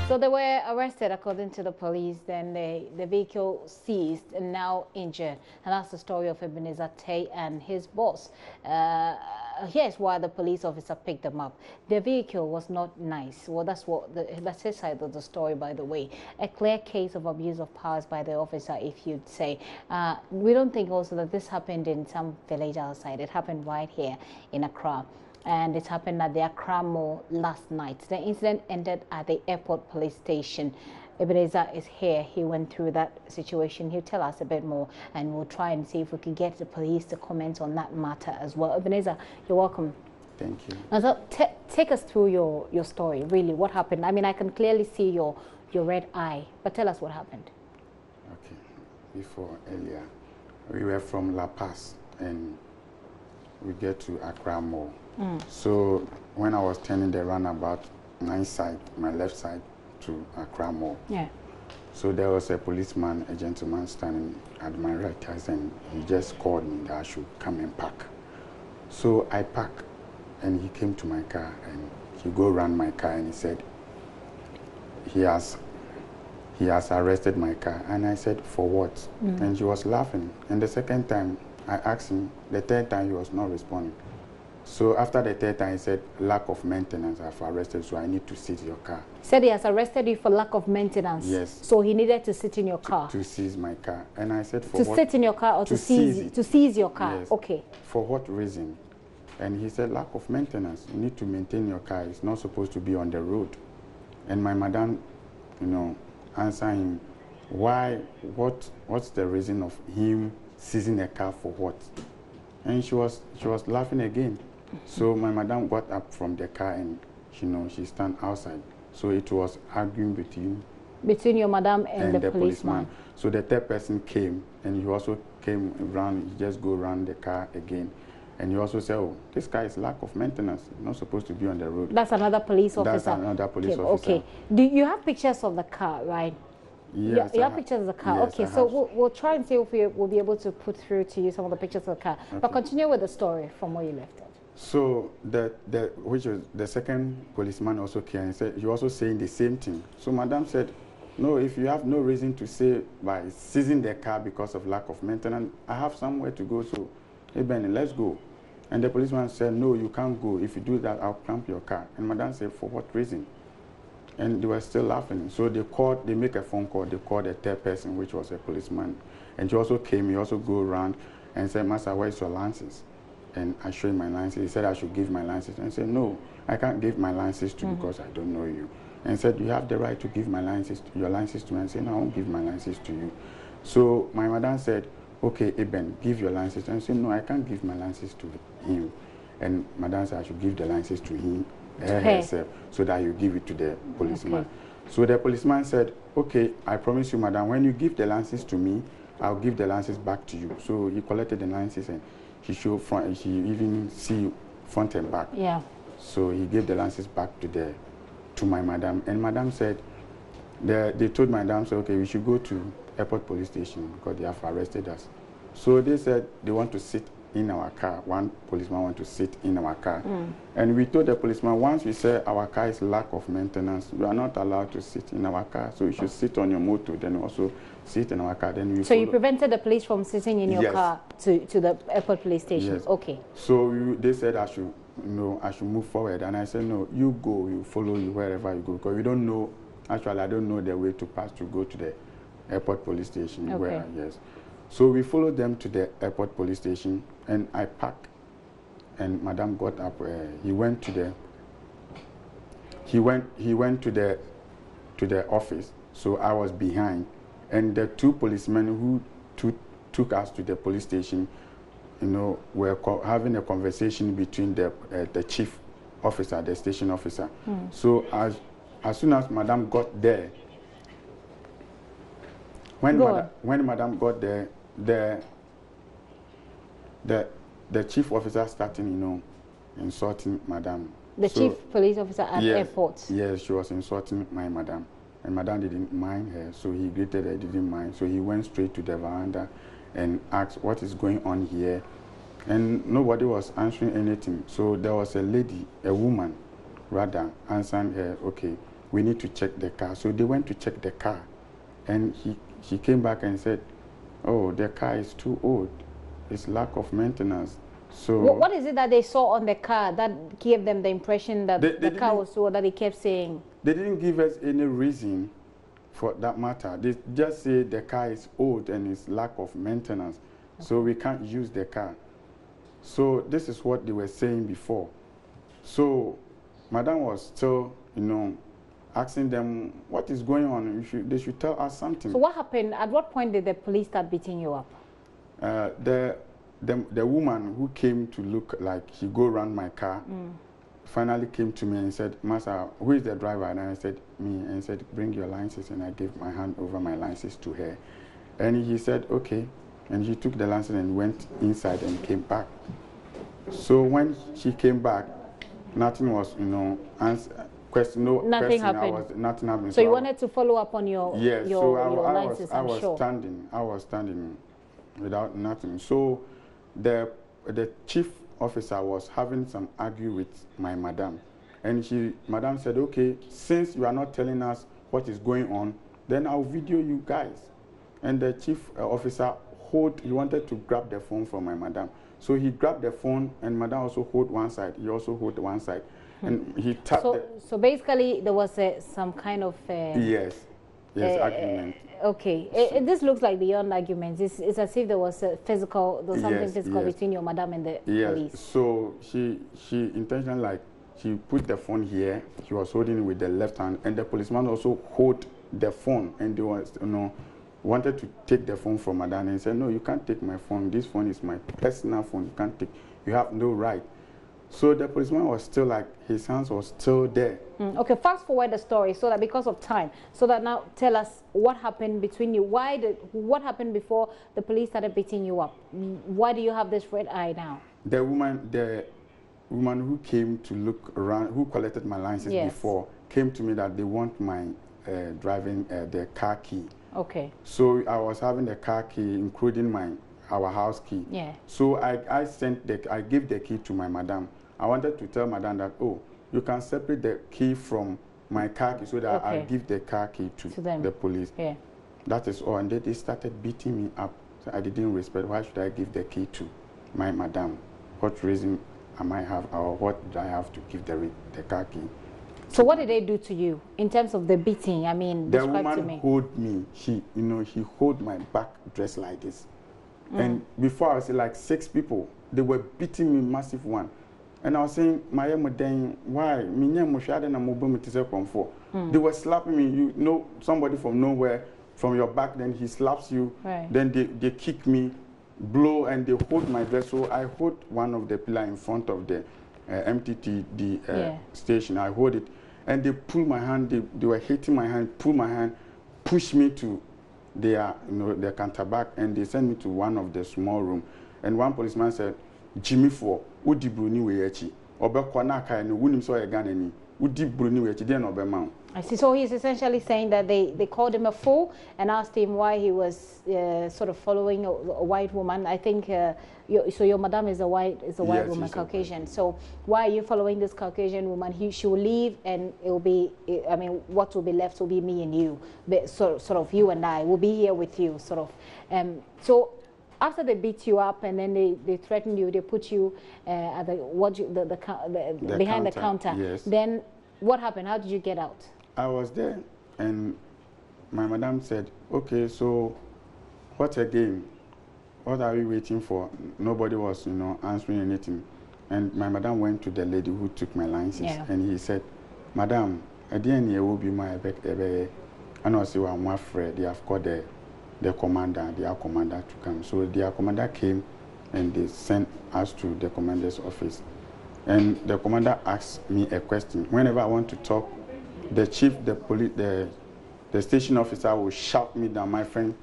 So they were arrested according to the police, then the vehicle seized and now injured. And that's the story of Ebenezer Tay and his boss. Here's why the police officer picked them up. The vehicle was not nice. Well, that's his side of the story, by the way. A clear case of abuse of powers by the officer, if you'd say. We don't think also that this happened in some village outside. It happened right here in Accra. And it happened at the Accra Mall last night. The incident ended at the airport police station. Ebenezer is here. He went through that situation. He'll tell us a bit more, and we'll try and see if we can get the police to comment on that matter as well. Ebenezer, you're welcome. Thank you. Now, so take us through your story, really. What happened? I mean, I can clearly see your red eye, but tell us what happened. Okay. Before, earlier, we were from La Paz, and we get to Accra Mall. So when I was turning the roundabout, my left side to Accra Mall. Yeah. So there was a policeman, a gentleman standing at my right hand, and he just called me that I should come and park. So I parked, and he came to my car, and he go around my car, and he said he has arrested my car. And I said, for what? And he was laughing. And the second time I asked him, the third time he was not responding. So after the third time, he said, lack of maintenance, I've arrested, so I need to seize your car. Said he has arrested you for lack of maintenance? Yes. So he needed to sit in your car? To seize my car. And I said, for what? To sit in your car or to seize your car? Yes. Okay. For what reason? And he said, lack of maintenance. You need to maintain your car. It's not supposed to be on the road. And my madam, answered him, what's the reason of him seizing a car for what? And she was laughing again. So my madam got up from the car, and she stand outside. So it was arguing between your madam and the policeman. So the third person came, and he also came around. He just go around the car again, and he also said, "Oh, this car is lack of maintenance. It's not supposed to be on the road." That's another police officer. That's another police officer. Okay. Do you have pictures of the car, right? Yes. You have pictures of the car. Yes, okay, so we'll try and see if we'll be able to put through to you some of the pictures of the car. Okay. But continue with the story from where you left it. So which was the second policeman also came and said, you're also saying the same thing. So madam said, no, if you have no reason to say by seizing the car because of lack of maintenance, I have somewhere to go, so hey Benny, let's go. And the policeman said, no, you can't go. If you do that, I'll clamp your car. And madam said, for what reason? And they were still laughing. So they make a phone call, they called a third person, which was a policeman. And he also came, he also go around and said, Master, where's your license? And I showed him my license. He said I should give my license. And I said, no, I can't give my license to you because I don't know you. And he said, you have the right to give my license, your license to me. And I said, no, I won't give my license to you. So my madam said, okay, Eben, give your license. And I said, no, I can't give my license to him. And madam said I should give the license to him, herself, so that you give it to the policeman. Okay. So the policeman said, okay, I promise you, madam, when you give the license to me, I'll give the license back to you. So he collected the license, and he showed front, he even see front and back. Yeah. So he gave the license back to my madam, and madam said, they told madam, so okay, we should go to airport police station because they have arrested us. So they said they want to sit in our car. One policeman want to sit in our car. And we told the policeman, once we say our car is lack of maintenance, you are not allowed to sit in our car. So you should sit on your motor, then also sit in our car. Then we you prevented the police from sitting in your car to the airport police station? Yes. Okay. So they said I should move forward. And I said, no, you go, we follow you wherever you go. Because we don't know, actually I don't know the way to pass to go to the airport police station. Okay. So we followed them to the airport police station, and I parked, and madam got up. He went to the office. So I was behind, and the two policemen who took us to the police station, were having a conversation between the chief officer, the station officer. So as soon as madam got there, when madam got there, the chief officer started, insulting madam. The chief police officer at airport? Yes, she was insulting my madam. And madam didn't mind her, so he greeted her, didn't mind. So he went straight to the veranda and asked, what is going on here? And nobody was answering anything. So there was a lady, a woman, rather, answering her, okay, we need to check the car. So they went to check the car, and he came back and said, oh, the car is too old. It's lack of maintenance. So what is it that they saw on the car that gave them the impression that the car was so old that they kept saying? They didn't give us any reason for that matter. They just say the car is old and it's lack of maintenance. Okay. So we can't use the car. So this is what they were saying before. So Madam was still, asking them what is going on. They should tell us something. So what happened? At what point did the police start beating you up? The woman who came to look like he go around my car finally came to me and said, Master, who is the driver? And I said, me. And he said, bring your license. And I gave my hand over my license to her. And he said, okay. And he took the license and went inside and came back. So when she came back, nothing was, question. No, nothing happened. Nothing happened. So you wanted to follow up on your license, I was standing without nothing. So the chief officer was having some argue with my madam, and madam said, okay, since you are not telling us what is going on, then I'll video you guys. And the chief officer he wanted to grab the phone from my madam. So he grabbed the phone, and madam also hold one side. He also hold one side. And he tapped. So basically, there was some kind of yes, argument. Okay, this looks like beyond arguments. It's as if there was something physical between your madam and the police. So she intentionally, she put the phone here. She was holding it with the left hand, and the policeman also hold the phone, and they was wanted to take the phone from madam, and said, no, you can't take my phone. This phone is my personal phone. You can't take. You have no right. So the policeman was still like, his hands were still there. Okay, fast forward the story so that because of time, so that now tell us what happened between you. What happened before the police started beating you up? Why do you have this red eye now? The woman who came to look around, who collected my license before, came to me that they want my driving the car key. Okay. So I was having the car key, including our house key. Yeah. So I gave the key to my madam. I wanted to tell madam that, oh, you can separate the key from my car key so that I give the car key to the police. Yeah. That is all. And then they started beating me up. So I didn't respect. Why should I give the key to my madam? What reason am I have, or what do I have to give the car key? So what did they do to you in terms of the beating? I mean, describe to me. The woman hold me. She hold my back dressed like this. And before I was like 6 people, they were beating me massive one. And I was saying, why? They were slapping me. Somebody from nowhere, from your back, then he slaps you. Right. Then they kick me, blow, and they hold my dress. So I hold one of the pillar in front of the MTT station. I hold it, and they pull my hand. They were hitting my hand, pull my hand, push me to their counter back, and they sent me to one of the small room. And one policeman said, Jimmy for Udi Bruni Wechi, Obekwanaka and Wunim so a Ganani, Udi Bruni Wechi, then Obemount. I see. So he's essentially saying that they called him a fool and asked him why he was sort of following a white woman. I think so. Your madam is a white woman, Caucasian. So why are you following this Caucasian woman? She will leave, and it will be. I mean, what will be left will be me and you. But sort of you and I will be here with you. Sort of. So after they beat you up and then they threatened you, they put you at behind the counter. Yes. Then what happened? How did you get out? I was there, and my madam said, okay, so what again? What are we waiting for? Nobody was, answering anything. And my madam went to the lady who took my license, and he said, Madam, at the end, will be my and also I'm afraid they have called the commander, their commander to come. So their commander came, and they sent us to the commander's office. And the commander asked me a question. Whenever I want to talk, the chief, the police, the station officer will shout me down. My friend,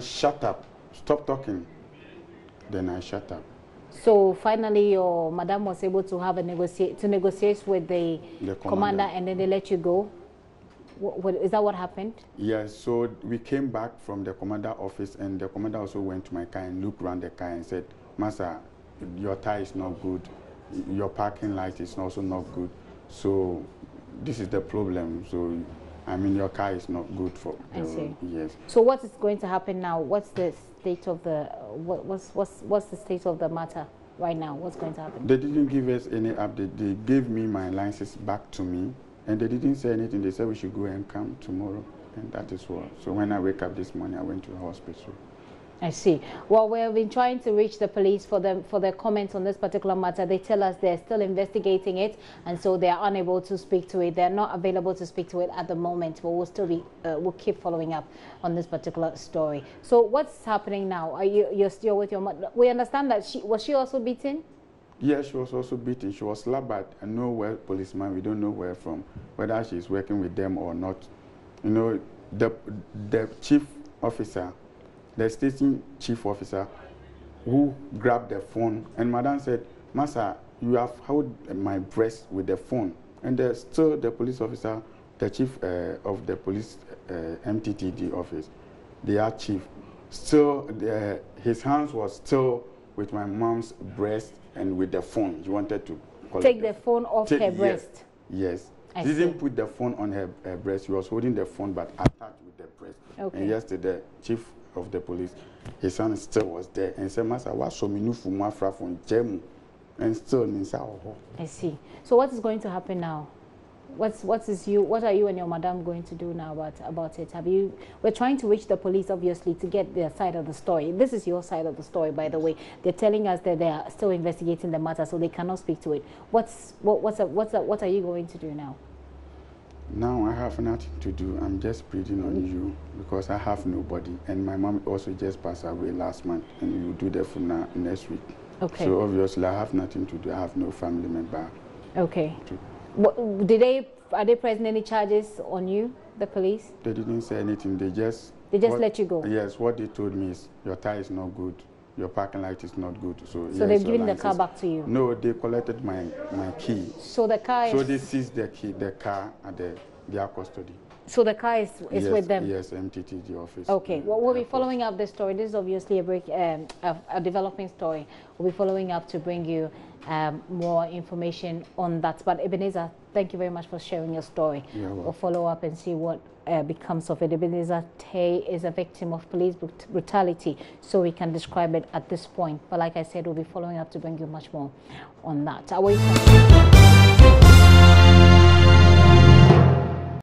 shut up, stop talking. Then I shut up. So finally, your madam was able to have negotiate with the commander, and then they let you go. Is that what happened? Yes. So we came back from the commander office, and the commander also went to my car and looked around the car and said, Master, your tie is not good. Your parking light is also not good. So this is the problem. So, I mean, your car is not good for the road. Yes. So what is going to happen now? What's the state of the what's the state of the matter right now? What's going to happen? They didn't give us any update. They gave me my license back to me, and they didn't say anything. They said we should go and come tomorrow, and that is what. So when I wake up this morning, I went to the hospital. I see. Well, we have been trying to reach the police for their comments on this particular matter. They tell us they're still investigating it, and so they are unable to speak to it. They're not available to speak to it at the moment, but we'll still be we'll keep following up on this particular story. So what's happening now? Are you're still with your mother? We understand that was she also beaten? Yes, she was also beaten. She was slapped by a nowhere policeman. We don't know where from, whether she's working with them or not. You know, the chief officer, the station chief officer, who grabbed the phone, and Madam said, "Massa, you have held my breast with the phone." And still the police officer, the chief of the police MTTD office, the chief, still his hands was still with my mom's breast and with the phone. He wanted to take the phone off her breast. Yes. He didn't put the phone on her breast. He was holding the phone but attached with the breast. Okay. And yesterday, chief of the police, his son still was there and said, "Master, what so many from Jemu?" And still I see. So what is going to happen now? What are you and your madam going to do now about it? We're trying to reach the police, obviously, to get their side of the story. This is your side of the story, by the way. They're telling us that they are still investigating the matter, so they cannot speak to it. What are you going to do now? Now I have nothing to do. I'm just breathing on you because I have nobody. And my mom also just passed away last month, and we will do the funeral next week. Okay. So obviously I have nothing to do. I have no family member. Okay. Are they pressing any charges on you, the police? They didn't say anything. They just let you go? Yes, what they told me is your tire is not good, your parking light is not good. So they've given the car back to you? No, they collected my key. So the car is... So they seized the car at their custody. So the car is with them? Yes, MTTD office. Okay, well, we'll be following up this story. This is obviously a developing story. We'll be following up to bring you more information on that. But Ebenezer, thank you very much for sharing your story. We'll follow up and see what becomes of it. Ebenezer Tay is a victim of police brutality, so we can describe it at this point. But like I said, we'll be following up to bring you much more on that.